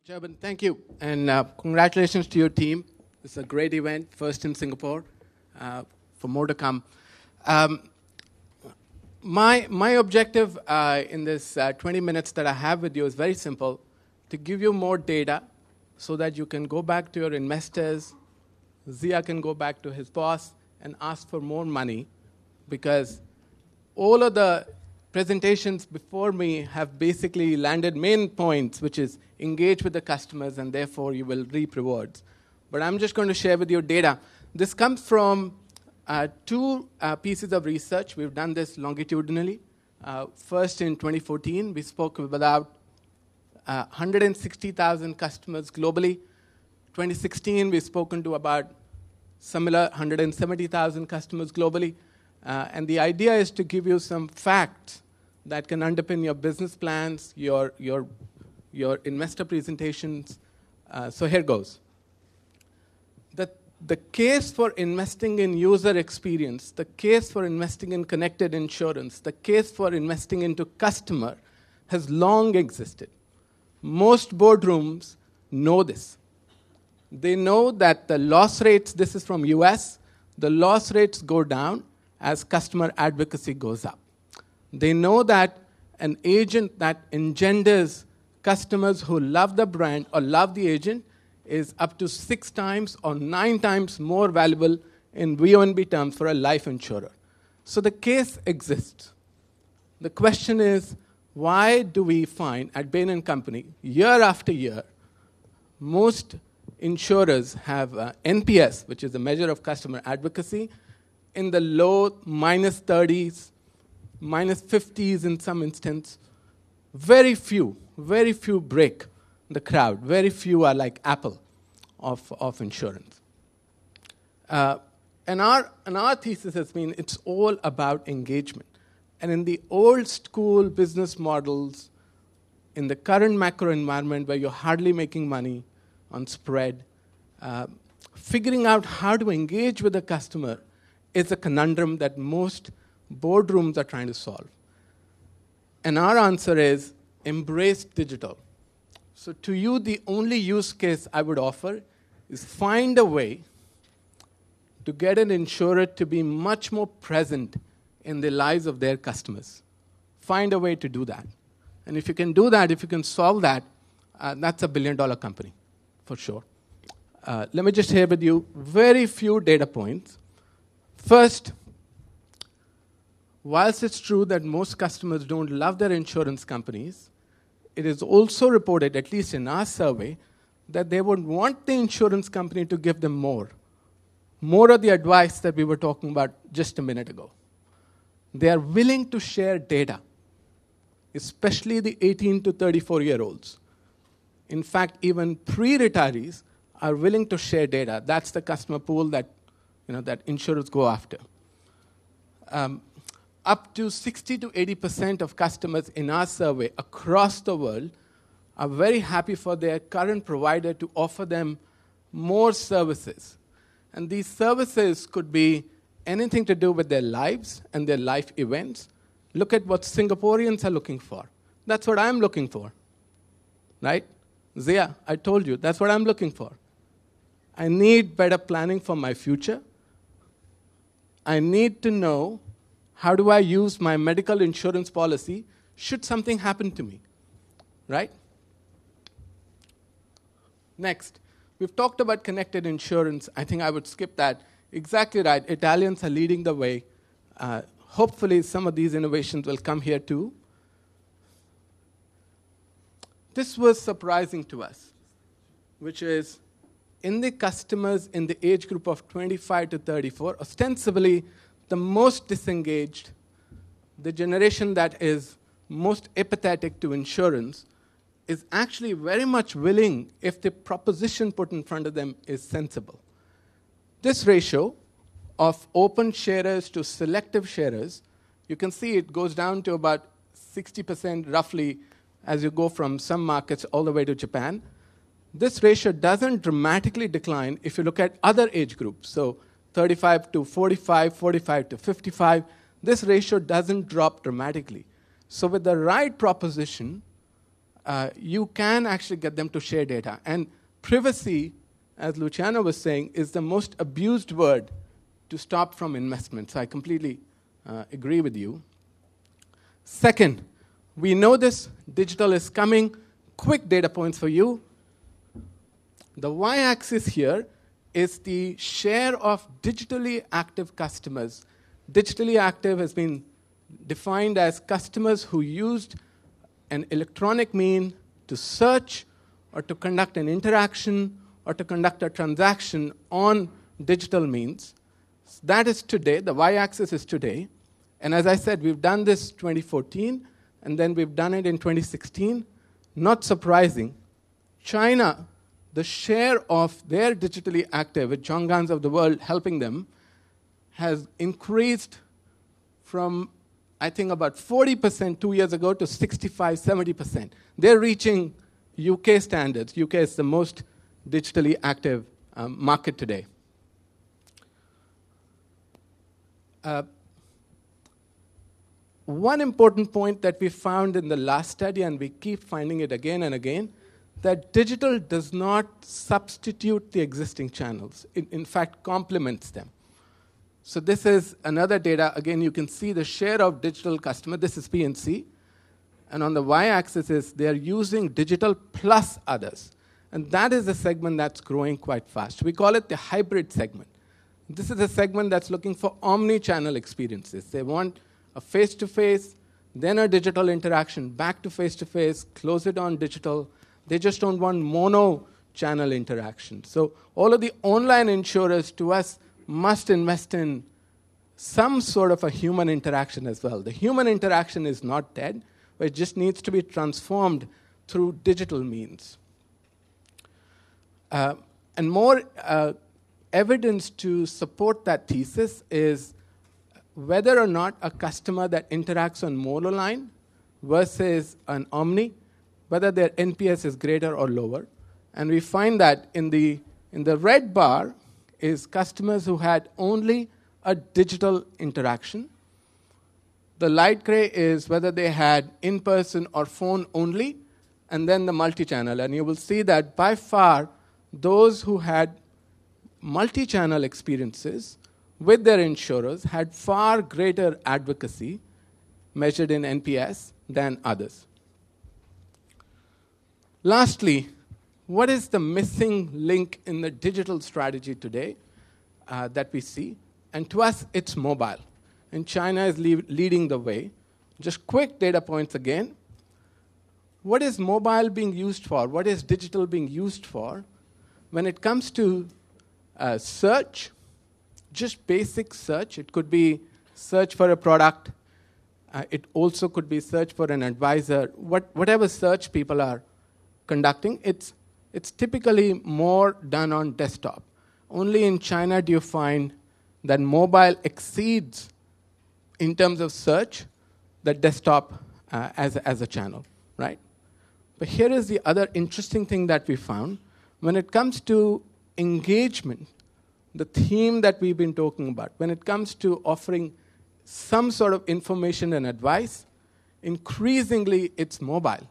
Chairman, thank you. And congratulations to your team. It's a great event, first in Singapore, for more to come. My objective in this 20 minutes that I have with you is very simple, to give you more data so that you can go back to your investors, Zia can go back to his boss and ask for more money, because all of the presentations before me have basically landed main points, which is engage with the customers, and therefore you will reap rewards. But I'm just going to share with you data. This comes from two pieces of research. We've done this longitudinally. First, in 2014, we spoke with about 160,000 customers globally. 2016, we've spoken to about similar 170,000 customers globally. And the idea is to give you some facts that can underpin your business plans, your investor presentations. So here goes. The case for investing in user experience, the case for investing in connected insurance, the case for investing into customer has long existed. Most boardrooms know this. They know that the loss rates, this is from US, the loss rates go down as customer advocacy goes up. They know that an agent that engenders customers who love the brand or love the agent is up to 6 times or 9 times more valuable in VONB terms for a life insurer. So the case exists. The question is, why do we find at Bain & Company, year after year, most insurers have NPS, which is a measure of customer advocacy, in the low -30s, -50s in some instance. Very few break the crowd. Very few are like Apple of insurance. And our thesis has been it's all about engagement. And in the old school business models, in the current macro environment where you're hardly making money on spread, figuring out how to engage with the customer is a conundrum that most boardrooms are trying to solve. And our answer is embrace digital. So to you, the only use case I would offer is find a way to get an insurer to be much more present in the lives of their customers. Find a way to do that. And if you can do that, if you can solve that, that's a billion-dollar company, for sure. Let me just share with you very few data points. First, whilst it's true that most customers don't love their insurance companies, it is also reported, at least in our survey, that they would want the insurance company to give them more of the advice that we were talking about just a minute ago. They are willing to share data, especially the 18 to 34-year-olds. In fact, even pre-retirees are willing to share data. That's the customer pool that insurers go after. Up to 60 to 80% of customers in our survey across the world are very happy for their current provider to offer them more services. And these services could be anything to do with their lives and their life events. Look at what Singaporeans are looking for. That's what I'm looking for, right? Zia, I told you, that's what I'm looking for. I need better planning for my future. I need to know how do I use my medical insurance policy should something happen to me, right? Next, we've talked about connected insurance. I think I would skip that. Exactly right. Italians are leading the way. Hopefully, some of these innovations will come here too. This was surprising to us, which is in the customers in the age group of 25 to 34, ostensibly the most disengaged, the generation that is most apathetic to insurance, is actually very much willing if the proposition put in front of them is sensible. This ratio of open sharers to selective sharers, you can see it goes down to about 60% roughly as you go from some markets all the way to Japan. This ratio doesn't dramatically decline if you look at other age groups. So 35 to 45, 45 to 55, this ratio doesn't drop dramatically. So with the right proposition, you can actually get them to share data. And privacy, as Luciano was saying, is the most abused word to stop from investment. So I completely agree with you. Second, we know this. Digital is coming. Quick data points for you. The y-axis here is the share of digitally active customers. Digitally active has been defined as customers who used an electronic mean to search or to conduct an interaction or to conduct a transaction on digital means. So that is today. The y-axis is today. And as I said, we've done this 2014, and then we've done it in 2016. Not surprising. China, the share of their digitally active, with Zhonggans of the world helping them, has increased from, I think, about 40% 2 years ago to 65, 70%. They're reaching UK standards. UK is the most digitally active market today. One important point that we found in the last study, and we keep finding it again and again, that digital does not substitute the existing channels. It, in fact, complements them. So this is another data. Again, you can see the share of digital customer. This is P&C. And on the y-axis is they're using digital plus others. And that is a segment that's growing quite fast. We call it the hybrid segment. This is a segment that's looking for omni-channel experiences. They want a face-to-face, then a digital interaction, back to face-to-face, close it on digital. They just don't want mono-channel interaction. So all of the online insurers, to us, must invest in some sort of a human interaction as well. The human interaction is not dead, but it just needs to be transformed through digital means. And more evidence to support that thesis is whether or not a customer that interacts on monoline versus an omni, whether their NPS is greater or lower. And we find that in the red bar is customers who had only a digital interaction. The light gray is whether they had in-person or phone only, and then the multi-channel. And you will see that by far, those who had multi-channel experiences with their insurers had far greater advocacy measured in NPS than others. Lastly, what is the missing link in the digital strategy today that we see? And to us, it's mobile. And China is leading the way. Just quick data points again. What is mobile being used for? What is digital being used for? When it comes to search, just basic search. It could be search for a product. It also could be search for an advisor. Whatever search people are conducting, it's typically more done on desktop. Only in China do you find that mobile exceeds, in terms of search, the desktop as a channel, right? But here is the other interesting thing that we found. When it comes to engagement, the theme that we've been talking about, when it comes to offering some sort of information and advice, increasingly it's mobile.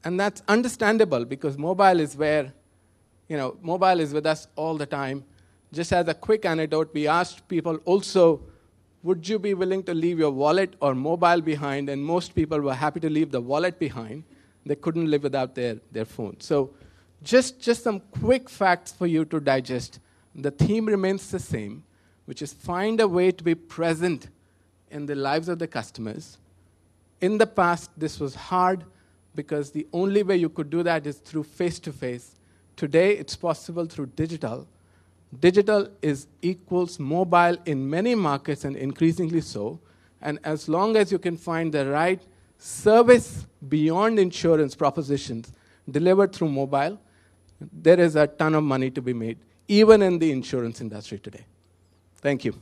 And that's understandable because mobile is where, mobile is with us all the time. Just as a quick anecdote, we asked people also, would you be willing to leave your wallet or mobile behind? And most people were happy to leave the wallet behind. They couldn't live without their phone. So just some quick facts for you to digest. The theme remains the same, which is find a way to be present in the lives of the customers. In the past, this was hard because the only way you could do that is through face-to-face. Today, it's possible through digital. Digital equals mobile in many markets and increasingly so. And as long as you can find the right service beyond insurance propositions delivered through mobile, there is a ton of money to be made, even in the insurance industry today. Thank you.